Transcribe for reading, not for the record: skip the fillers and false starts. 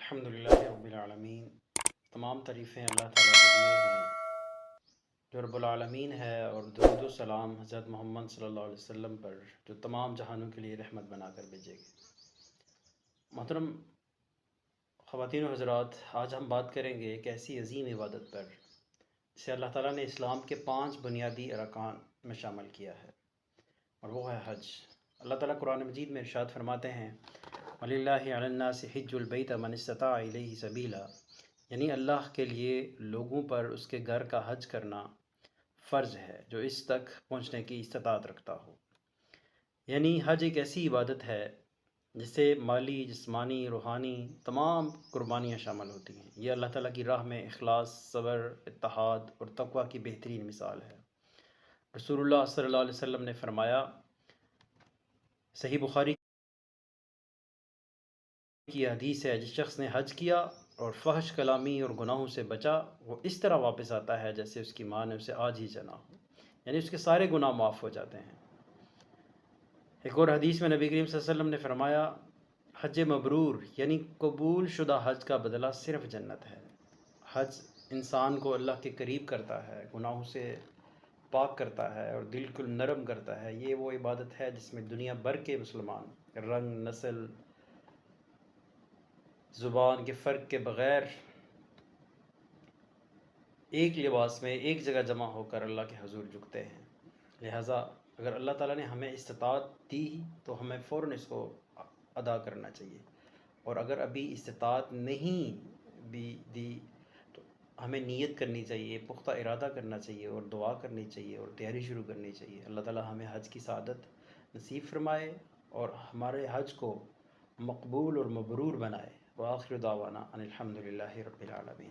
الحمدللہ رب العالمین۔ تمام تعریفیں اللہ تعالیٰ کے لیے ہیں جو رب العالمین ہے، اور درود و سلام حضرت محمد صلی اللہ علیہ وسلم پر جو تمام جہانوں کے لیے رحمت بنا کر بھیجے گئے۔ محترم خواتین و حضرات، آج ہم بات کریں گے ایک ایسی عظیم عبادت پر جسے اللہ تعالیٰ نے اسلام کے 5 بنیادی ارکان میں شامل کیا ہے، اور وہ ہے حج۔ اللہ تعالیٰ قرآن مجید میں ارشاد فرماتے ہیں وَلِلَّهِ عَلَى النَّاسِ حِجُّ الْبَيْتِ مَنِ اسْتَطَاعَ إِلَيْهِ سَبِيلًا، یعنی اللہ کے لیے لوگوں پر اس کے گھر کا حج کرنا فرض ہے جو اس تک پہنچنے کی استطاعت رکھتا ہو۔ یعنی حج ایک ایسی عبادت ہے جس سے مالی، جسمانی، روحانی تمام قربانیاں شامل ہوتی ہیں۔ یہ اللہ تعالیٰ کی راہ میں اخلاص، صبر، اتحاد اور تقوی کی بہترین مثال ہے۔ رسول اللہ صلی اللہ علیہ وسلم نے فرمایا، صحیح بخاری کی حدیث ہے، جس شخص نے حج کیا اور فحش کلامی اور گناہوں سے بچا، وہ اس طرح واپس آتا ہے جیسے اس کی ماں نے اسے آج ہی جنا ہو، یعنی اس کے سارے گناہ معاف ہو جاتے ہیں۔ ایک اور حدیث میں نبی کریم صلی اللہ علیہ وسلم نے فرمایا، حج مبرور یعنی قبول شدہ حج کا بدلہ صرف جنت ہے۔ حج انسان کو اللہ کے قریب کرتا ہے، گناہوں سے پاک کرتا ہے اور دل کو نرم کرتا ہے۔ یہ وہ عبادت ہے جس میں دنیا بھر کے مسلمان رنگ، نسل، زبان کے فرق کے بغیر ایک لباس میں ایک جگہ جمع ہو کر اللہ کے حضور جھکتے ہیں۔ لہٰذا اگر اللہ تعالیٰ نے ہمیں استطاعت دی تو ہمیں فوراً اس کو ادا کرنا چاہیے، اور اگر ابھی استطاعت نہیں بھی دی تو ہمیں نیت کرنی چاہیے، پختہ ارادہ کرنا چاہیے، اور دعا کرنی چاہیے اور تیاری شروع کرنی چاہیے۔ اللہ تعالیٰ ہمیں حج کی سعادت نصیب فرمائے اور ہمارے حج کو مقبول اور مبرور بنائے۔ وآخر دعوانا ان الحمدللہ رب العالمین۔